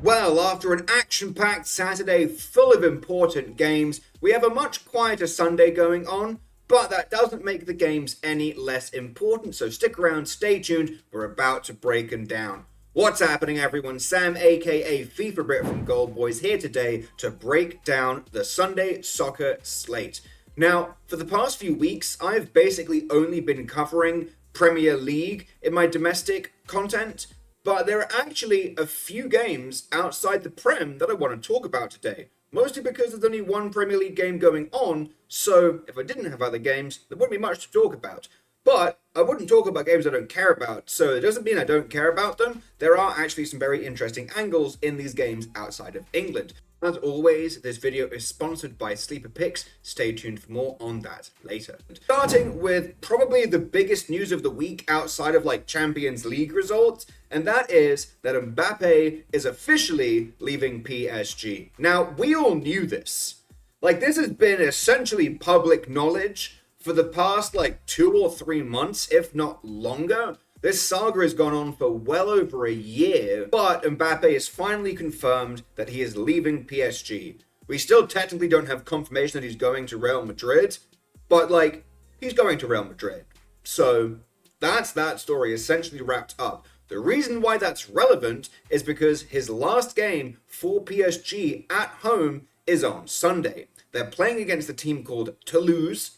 Well, after an action-packed Saturday full of important games, we have a much quieter Sunday going on, but that doesn't make the games any less important, so stick around, stay tuned, we're about to break them down. What's happening, everyone? Sam, aka FIFA Brit from Gold Boys, here today to break down the Sunday soccer slate. Now, for the past few weeks, I've basically only been covering Premier League in my domestic content, but there are actually a few games outside the Prem that I want to talk about today. Mostly because there's only one Premier League game going on, so if I didn't have other games, there wouldn't be much to talk about. But I wouldn't talk about games I don't care about, so it doesn't mean I don't care about them. There are actually some very interesting angles in these games outside of England. As always, this video is sponsored by Sleeper Picks. Stay tuned for more on that later. Starting with probably the biggest news of the week outside of Champions League results, and that is that Mbappe is officially leaving PSG. Now, we all knew this. This has been essentially public knowledge for the past 2 or 3 months, if not longer. This saga has gone on for well over a year, but Mbappe has finally confirmed that he is leaving PSG. We still technically don't have confirmation that he's going to Real Madrid, but he's going to Real Madrid. So that's that story essentially wrapped up. The reason why that's relevant is because his last game for PSG at home is on Sunday. They're playing against a team called Toulouse.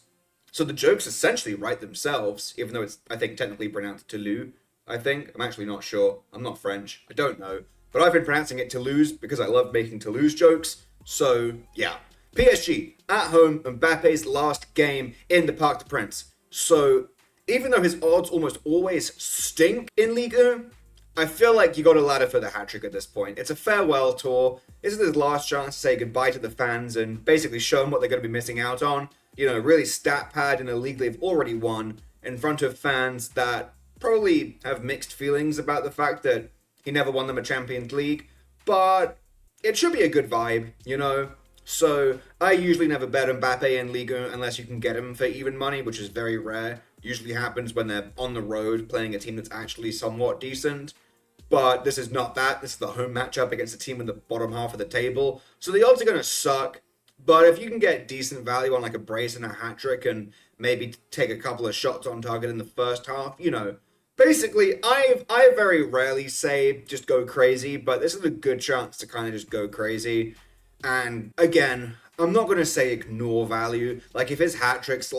So the jokes essentially write themselves, even though it's, I think, technically pronounced Toulouse, I think. I'm actually not sure. I'm not French. I don't know. But I've been pronouncing it Toulouse because I love making Toulouse jokes. So, yeah. PSG, at home, Mbappe's last game in the Parc des Princes. So, even though his odds almost always stink in Ligue 1, I feel like you got a ladder for the hat-trick at this point. It's a farewell tour. This is his last chance to say goodbye to the fans and basically show them what they're going to be missing out on. Really stat pad in a league they've already won in front of fans that probably have mixed feelings about the fact that he never won them a Champions League, but it should be a good vibe, So I usually never bet Mbappe in Ligue 1 unless you can get him for even money, which is very rare. Usually happens when they're on the road playing a team that's actually somewhat decent. But this is not that. This is the home matchup against a team in the bottom half of the table. So the odds are going to suck. But if you can get decent value on a brace and a hat-trick and maybe take a couple of shots on target in the first half, Basically, I very rarely say just go crazy, but this is a good chance to kind of just go crazy. And again, I'm not going to say ignore value. If his hat-trick's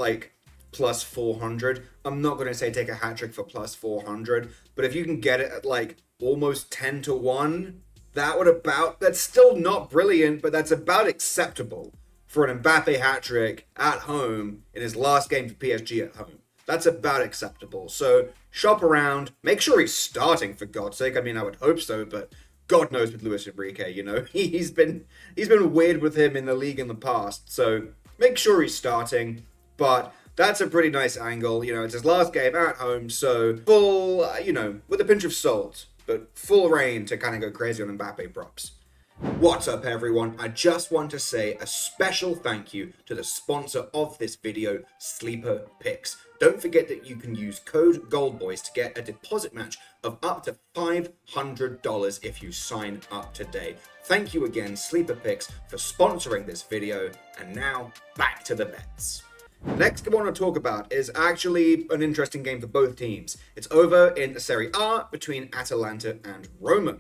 plus 400, I'm not going to say take a hat-trick for plus 400. But if you can get it at almost 10 to 1... that's still not brilliant, but that's about acceptable for an Mbappe hat-trick at home in his last game for PSG at home. That's about acceptable. So shop around, make sure he's starting, for God's sake. I mean, I would hope so, but God knows with Luis Enrique, he's been weird with him in the league in the past. So make sure he's starting, but that's a pretty nice angle. It's his last game at home, so full, with a pinch of salt. But full reign to kind of go crazy on Mbappe props. What's up, everyone? I just want to say a special thank you to the sponsor of this video, Sleeper Picks. Don't forget that you can use code GOLDBOYS to get a deposit match of up to $500 if you sign up today. Thank you again, Sleeper Picks, for sponsoring this video. And now, back to the bets. Next I want to talk about is actually an interesting game for both teams. It's over in the Serie A between Atalanta and Roma.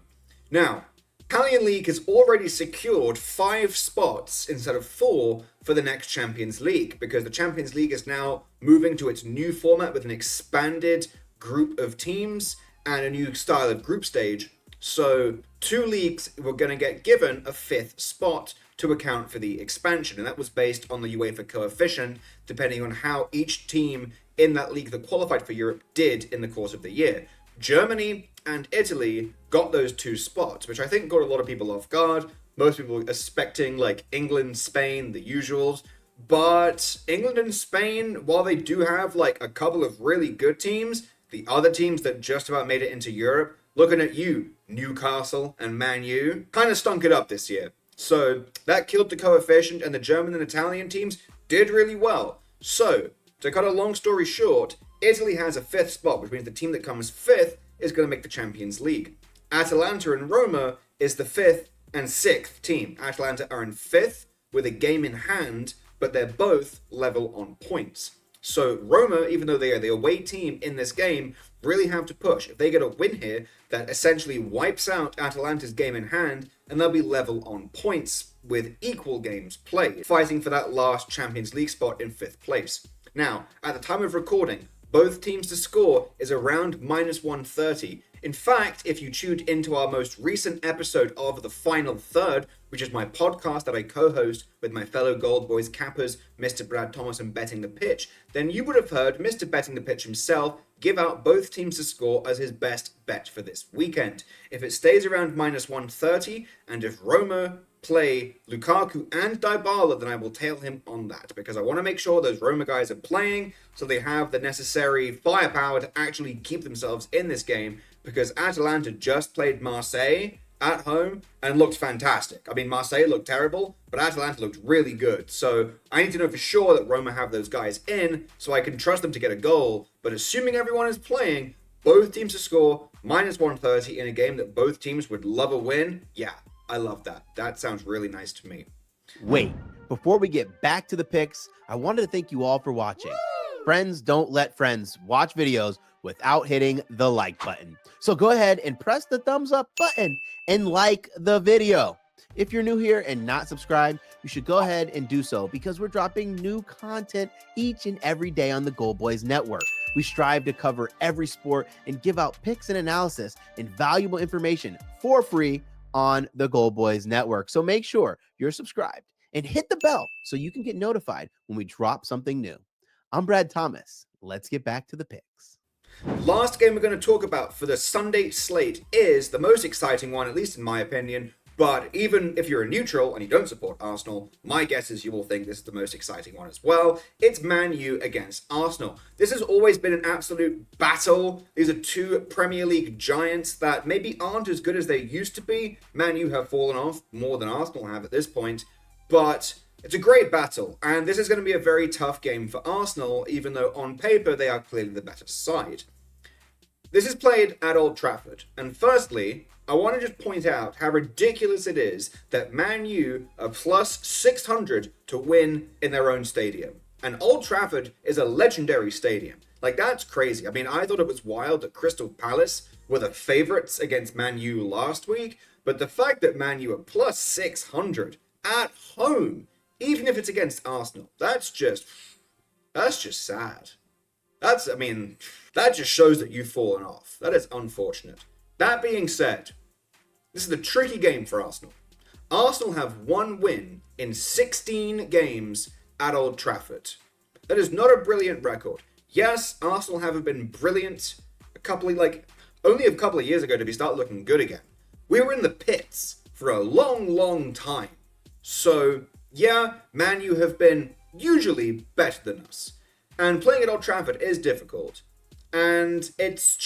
Now, Italian League has already secured 5 spots instead of 4 for the next Champions League, because the Champions League is now moving to its new format with an expanded group of teams and a new style of group stage. So 2 leagues were going to get given a 5th spot to account for the expansion, and that was based on the UEFA coefficient, depending on how each team in that league that qualified for Europe did in the course of the year. Germany and Italy got those 2 spots, which I think got a lot of people off guard. Most people were expecting England, Spain, the usuals, but England and Spain, while they do have a couple of really good teams, the other teams that just about made it into Europe, looking at you, Newcastle and Man U, kind of stunk it up this year. So that killed the coefficient, and the German and Italian teams did really well. So, to cut a long story short, Italy has a 5th spot, which means the team that comes 5th is going to make the Champions League. Atalanta and Roma is the 5th and 6th team. Atalanta are in 5th with a game in hand, but they're both level on points. So Roma, even though they are the away team in this game, really have to push. If they get a win here, that essentially wipes out Atalanta's game in hand, and they'll be level on points with equal games played, fighting for that last Champions League spot in 5th place. Now, at the time of recording, both teams to score is around -130. In fact, if you tuned into our most recent episode of The Final Third, which is my podcast that I co-host with my fellow Gold Boys cappers, Mr. Brad Thomas and Betting the Pitch, then you would have heard Mr. Betting the Pitch himself give out both teams to score as his best bet for this weekend. If it stays around -130, and if Roma play Lukaku and Dybala, then I will tail him on that, because I want to make sure those Roma guys are playing so they have the necessary firepower to actually keep themselves in this game, because Atalanta just played Marseille at home and looked fantastic. I mean, Marseille looked terrible, but Atalanta looked really good. So I need to know for sure that Roma have those guys in so I can trust them to get a goal. But assuming everyone is playing, both teams to score -130 in a game that both teams would love a win, yeah, I love that. That sounds really nice to me. Wait, before we get back to the picks, I wanted to thank you all for watching. Friends don't let friends watch videos without hitting the like button. So go ahead and press the thumbs up button and like the video. If you're new here and not subscribed, you should go ahead and do so, because we're dropping new content each and every day on the Gold Boys Network. We strive to cover every sport and give out picks and analysis and valuable information for free on the Gold Boys Network. So make sure you're subscribed and hit the bell so you can get notified when we drop something new. I'm Brad Thomas. Let's get back to the picks. Last game we're going to talk about for the Sunday slate is the most exciting one, at least in my opinion. But even if you're a neutral and you don't support Arsenal, my guess is you will think this is the most exciting one as well. It's Man U against Arsenal. This has always been an absolute battle. These are two Premier League giants that maybe aren't as good as they used to be. Man U have fallen off more than Arsenal have at this point. But it's a great battle, and this is going to be a very tough game for Arsenal, even though on paper they are clearly the better side. This is played at Old Trafford, and firstly, I want to just point out how ridiculous it is that Man U are plus 600 to win in their own stadium. And Old Trafford is a legendary stadium. Like, that's crazy. I mean, I thought it was wild that Crystal Palace were the favourites against Man U last week, but the fact that Man U are plus 600 at home, even if it's against Arsenal, that's just sad. That just shows that you've fallen off. That is unfortunate. That being said, this is a tricky game for Arsenal. Arsenal have one win in 16 games at Old Trafford. That is not a brilliant record. Yes, Arsenal haven't been brilliant only a couple of years ago did we start looking good again. We were in the pits for a long, long time. So, yeah, Man U have been usually better than us. And playing at Old Trafford is difficult. And it's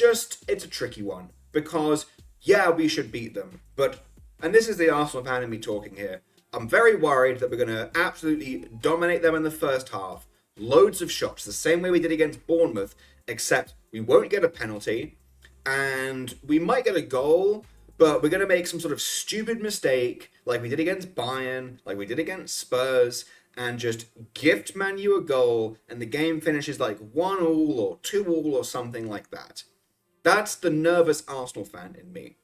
a tricky one. Because, yeah, we should beat them. But, and this is the Arsenal fan in me talking here, I'm very worried that we're going to absolutely dominate them in the first half. Loads of shots, the same way we did against Bournemouth, except we won't get a penalty. And we might get a goal, but we're going to make some sort of stupid mistake, like we did against Bayern, like we did against Spurs, and just gift Man U a goal, and the game finishes like 1-1 or 2-2 or something like that. That's the nervous Arsenal fan in me.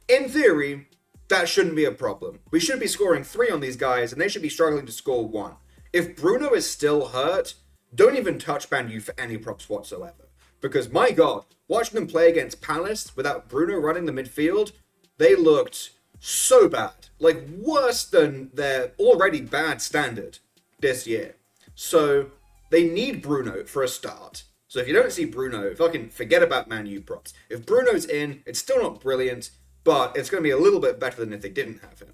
In theory, that shouldn't be a problem. We should be scoring 3 on these guys, and they should be struggling to score 1. If Bruno is still hurt, don't even touch Man U for any props whatsoever. Because, my God, watching them play against Palace without Bruno running the midfield, they looked so bad. Like, worse than their already bad standard this year. So, they need Bruno for a start. So if you don't see Bruno, fucking forget about Man U props. If Bruno's in, it's still not brilliant, but it's going to be a little bit better than if they didn't have him.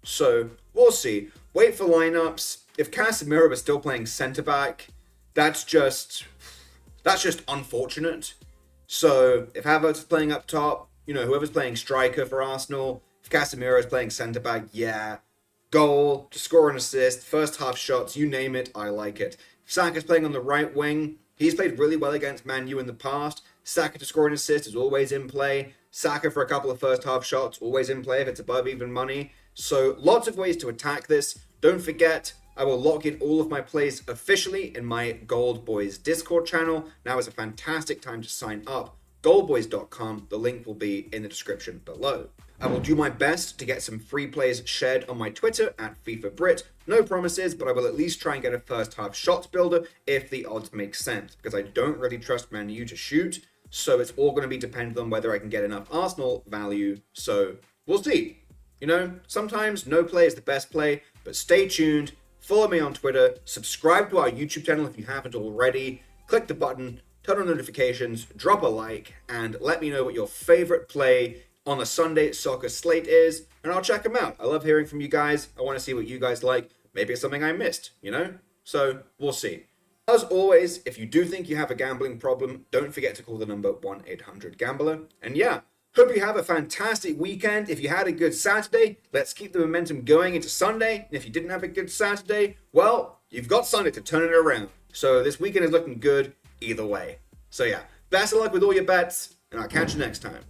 So, we'll see. Wait for lineups. If Casemiro is still playing centre-back, that's just unfortunate. So, if Havertz is playing up top, whoever's playing striker for Arsenal, if Casemiro is playing centre-back, yeah. Goal, to score an assist, first half shots, you name it, I like it. If Saka's playing on the right wing, he's played really well against Man U in the past. Saka to score an assist is always in play. Saka for a couple of first half shots, always in play if it's above even money. So lots of ways to attack this. Don't forget, I will lock in all of my plays officially in my Gold Boys Discord channel. Now is a fantastic time to sign up. goldboys.com. The link will be in the description below. I will do my best to get some free plays shared on my Twitter at FIFABrit. No promises, but I will at least try and get a first half shots builder if the odds make sense, because I don't really trust Man U to shoot. So it's all going to be dependent on whether I can get enough Arsenal value. So we'll see. You know, sometimes no play is the best play, but stay tuned. Follow me on Twitter. Subscribe to our YouTube channel if you haven't already. Click the button, turn on notifications, drop a like, and let me know what your favorite play on the Sunday soccer slate is, and I'll check them out. I love hearing from you guys. I want to see what you guys like. Maybe it's something I missed, you know? So we'll see. As always, if you do think you have a gambling problem, don't forget to call the number 1-800-GAMBLER. And yeah, hope you have a fantastic weekend. If you had a good Saturday, let's keep the momentum going into Sunday. And if you didn't have a good Saturday, well, you've got Sunday to turn it around. So this weekend is looking good either way. So yeah, best of luck with all your bets, and I'll catch you next time.